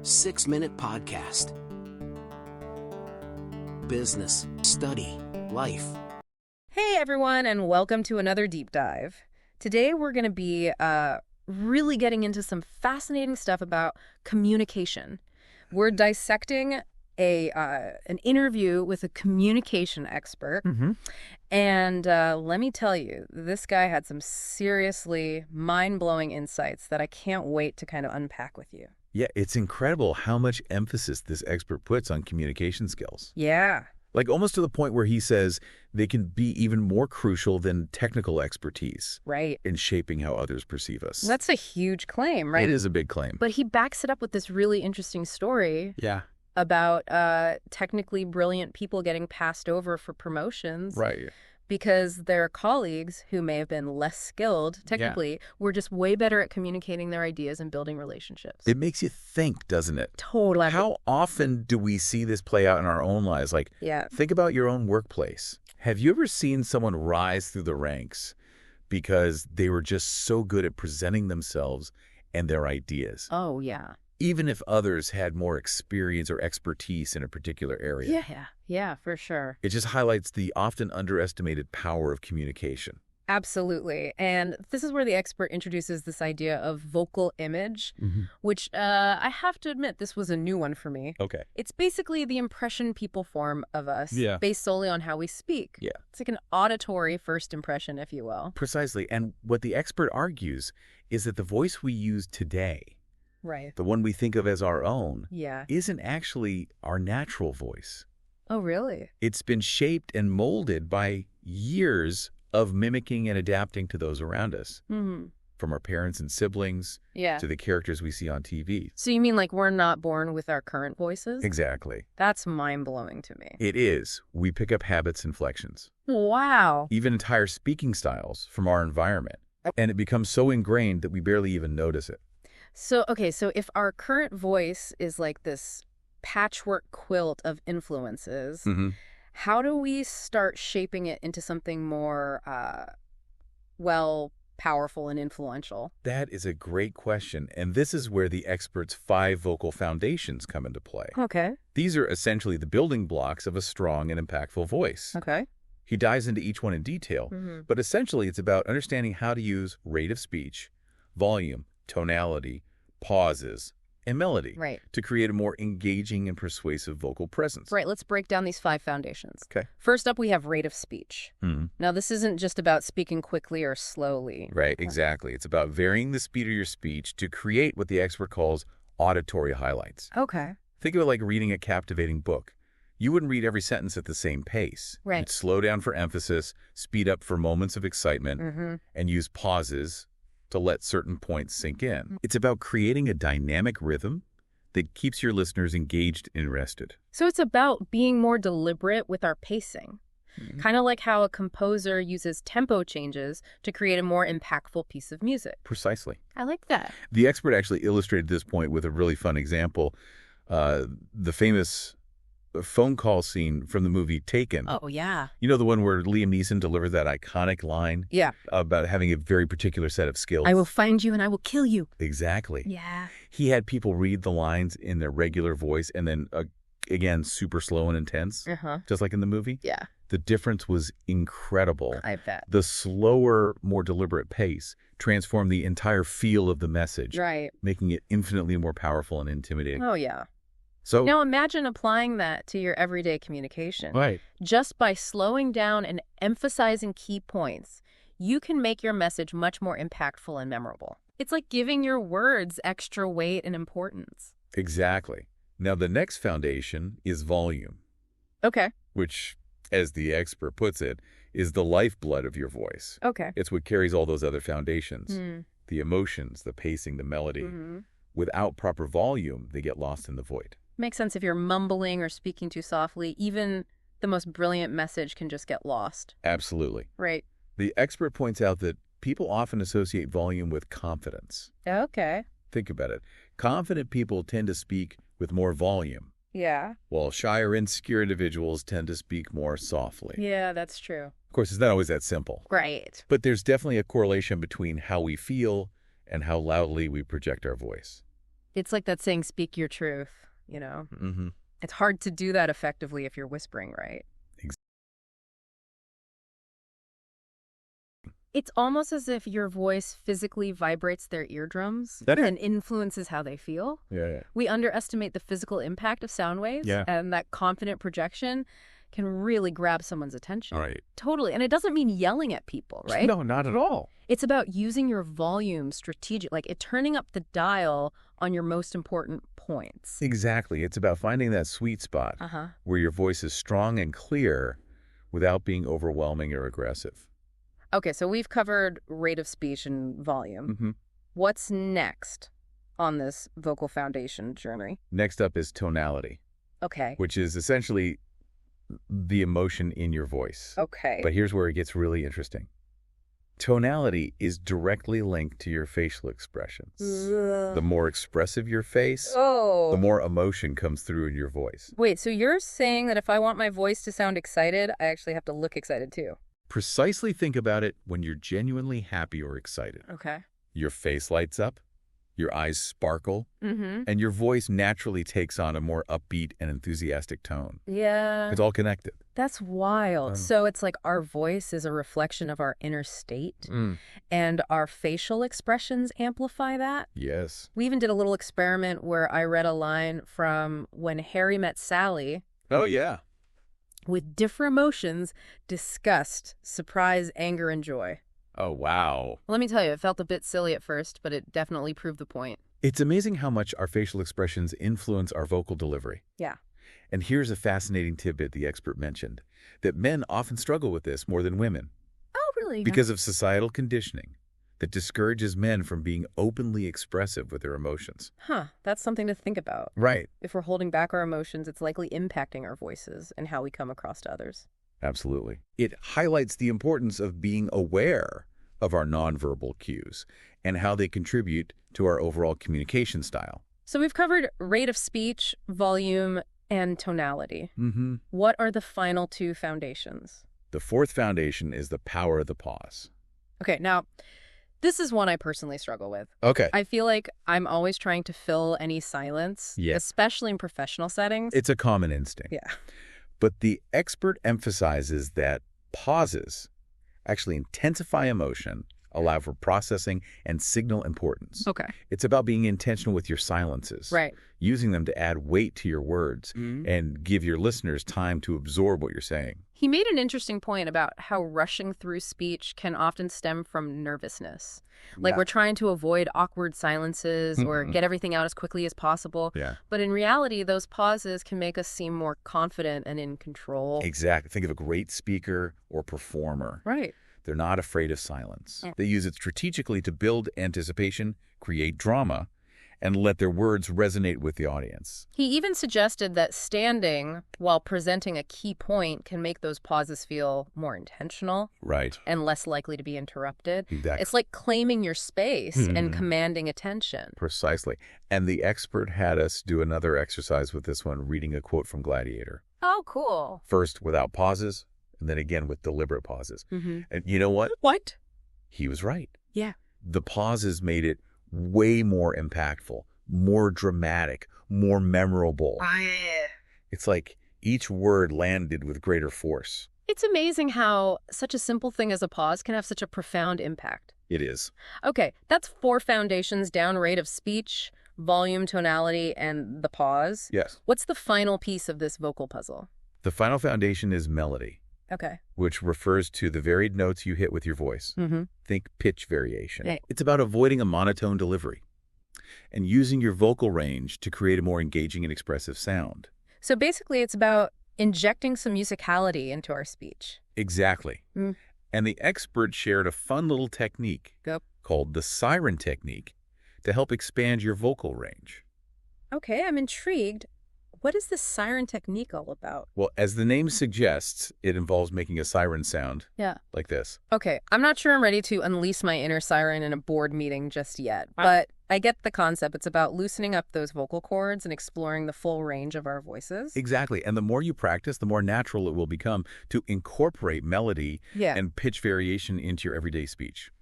6-minute podcast. Business, study, life. Hey everyone, and welcome to another deep dive. Today we're going to be really getting into some fascinating stuff about communication. We're dissecting an interview with a communication expert. And let me tell you, this guy had some seriously mind-blowing insights that I can't wait to kind of unpack with you. Yeah, it's incredible how much emphasis this expert puts on communication skills. Yeah. Like almost to the point where he says they can be even more crucial than technical expertise. Right. In shaping how others perceive us. That's a huge claim, right? It is a big claim. But he backs it up with this really interesting story. Yeah. About technically brilliant people getting passed over for promotions. Right. Because their colleagues, who may have been less skilled technically, were just way better at communicating their ideas and building relationships. It makes you think, doesn't it? Totally. How often do we see this play out in our own lives? Like, think about your own workplace. Have you ever seen someone rise through the ranks because they were just so good at presenting themselves and their ideas? Oh, yeah. Even if others had more experience or expertise in a particular area. Yeah, for sure. It just highlights the often underestimated power of communication. Absolutely. And this is where the expert introduces this idea of vocal image, which I have to admit, this was a new one for me. Okay. It's basically the impression people form of us based solely on how we speak. Yeah. It's like an auditory first impression, if you will. Precisely. And what the expert argues is that the voice we use today, the one we think of as our own, isn't actually our natural voice. Oh, really? It's been shaped and molded by years of mimicking and adapting to those around us. From our parents and siblings to the characters we see on TV. So you mean like we're not born with our current voices? Exactly. That's mind-blowing to me. It is. We pick up habits, inflections. Wow. Even entire speaking styles from our environment. And it becomes so ingrained that we barely even notice it. So, okay, so if our current voice is like this patchwork quilt of influences, how do we start shaping it into something more, powerful and influential? That is a great question, and this is where the expert's 5 vocal foundations come into play. Okay. These are essentially the building blocks of a strong and impactful voice. Okay. He dives into each one in detail, but essentially it's about understanding how to use rate of speech, volume, tonality, pauses, and melody to create a more engaging and persuasive vocal presence. Right. Let's break down these 5 foundations. Okay. First up, we have rate of speech. Now, this isn't just about speaking quickly or slowly. Right. Exactly. It's about varying the speed of your speech to create what the expert calls auditory highlights. Okay. Think of it like reading a captivating book. You wouldn't read every sentence at the same pace. Right. You'd slow down for emphasis, speed up for moments of excitement, and use pauses to let certain points sink in. It's about creating a dynamic rhythm that keeps your listeners engaged and interested. So it's about being more deliberate with our pacing. Kind of like how a composer uses tempo changes to create a more impactful piece of music. Precisely. I like that. The expert actually illustrated this point with a really fun example. The famous phone call scene from the movie Taken. Oh, yeah. You know, the one where Liam Neeson delivers that iconic line? Yeah. About having a very particular set of skills. I will find you and I will kill you. Exactly. Yeah. He had people read the lines in their regular voice and then, again, super slow and intense, just like in the movie. Yeah. The difference was incredible. I bet. The slower, more deliberate pace transformed the entire feel of the message, making it infinitely more powerful and intimidating. Oh, yeah. So now imagine applying that to your everyday communication. Right. Just by slowing down and emphasizing key points, you can make your message much more impactful and memorable. It's like giving your words extra weight and importance. Exactly. Now, the next foundation is volume. Okay. Which, as the expert puts it, is the lifeblood of your voice. Okay. It's what carries all those other foundations. The emotions, the pacing, the melody. Without proper volume, they get lost in the void. Makes sense. If you're mumbling or speaking too softly, even the most brilliant message can just get lost. Absolutely. Right. The expert points out that people often associate volume with confidence. Okay. Think about it. Confident people tend to speak with more volume. Yeah. While shy or insecure individuals tend to speak more softly. Yeah, that's true. Of course, it's not always that simple. Right. But there's definitely a correlation between how we feel and how loudly we project our voice. It's like that saying, speak your truth, you know? Mm-hmm. It's hard to do that effectively if you're whispering, right? It's almost as if your voice physically vibrates their eardrums and influences how they feel. Yeah. We underestimate the physical impact of sound waves, and that confident projection can really grab someone's attention. All right. Totally. And it doesn't mean yelling at people, right? No, not at all. It's about using your volume turning up the dial on your most important points. Exactly. It's about finding that sweet spot where your voice is strong and clear without being overwhelming or aggressive. Okay, so we've covered rate of speech and volume. What's next on this vocal foundation journey? Next up is tonality. Okay. Which is essentially the emotion in your voice. Okay. But here's where it gets really interesting. Tonality is directly linked to your facial expressions. The more expressive your face, the more emotion comes through in your voice. Wait, so you're saying that if I want my voice to sound excited, I actually have to look excited too? Precisely think about it when you're genuinely happy or excited. Okay. Your face lights up, your eyes sparkle, and your voice naturally takes on a more upbeat and enthusiastic tone. Yeah. It's all connected. That's wild. So it's like our voice is a reflection of our inner state, and our facial expressions amplify that? Yes. We even did a little experiment where I read a line from When Harry Met Sally. Oh, yeah. With different emotions: disgust, surprise, anger, and joy. Oh, wow. Let me tell you, it felt a bit silly at first, but it definitely proved the point. It's amazing how much our facial expressions influence our vocal delivery. Yeah. And here's a fascinating tidbit the expert mentioned, that men often struggle with this more than women. Oh, really? Because of societal conditioning that discourages men from being openly expressive with their emotions. Huh, that's something to think about. Right. If we're holding back our emotions, it's likely impacting our voices and how we come across to others. Absolutely. It highlights the importance of being aware of our nonverbal cues and how they contribute to our overall communication style. So we've covered rate of speech, volume, and tonality. What are the final two foundations? The fourth foundation is the power of the pause. Okay, now, this is one I personally struggle with. Okay. I feel like I'm always trying to fill any silence, especially in professional settings. It's a common instinct. Yeah. But the expert emphasizes that pauses actually intensify emotion, allow for processing, and signal importance. Okay. It's about being intentional with your silences. Right. Using them to add weight to your words and give your listeners time to absorb what you're saying. He made an interesting point about how rushing through speech can often stem from nervousness. Like we're trying to avoid awkward silences or get everything out as quickly as possible. Yeah. But in reality, those pauses can make us seem more confident and in control. Exactly. Think of a great speaker or performer. Right. They're not afraid of silence. They use it strategically to build anticipation, create drama, and let their words resonate with the audience. He even suggested that standing while presenting a key point can make those pauses feel more intentional. Right. And less likely to be interrupted. Exactly. It's like claiming your space and commanding attention. Precisely. And the expert had us do another exercise with this one, reading a quote from Gladiator. Oh, cool. First without pauses, and then again with deliberate pauses. And you know what? What? He was right. Yeah. The pauses made it way more impactful, more dramatic, more memorable. It's like each word landed with greater force. It's amazing how such a simple thing as a pause can have such a profound impact. It is. Okay, that's 4 foundations down: rate of speech, volume, tonality, and the pause. Yes. What's the final piece of this vocal puzzle? The final foundation is melody. Okay. Which refers to the varied notes you hit with your voice. Think pitch variation. Right. It's about avoiding a monotone delivery and using your vocal range to create a more engaging and expressive sound. So basically, it's about injecting some musicality into our speech. Exactly. And the expert shared a fun little technique called the siren technique to help expand your vocal range. Okay, I'm intrigued. What is this siren technique all about? Well, as the name suggests, it involves making a siren sound. Yeah. Like this. Okay, I'm not sure I'm ready to unleash my inner siren in a board meeting just yet, but I get the concept. It's about loosening up those vocal cords and exploring the full range of our voices. Exactly. And the more you practice, the more natural it will become to incorporate melody and pitch variation into your everyday speech.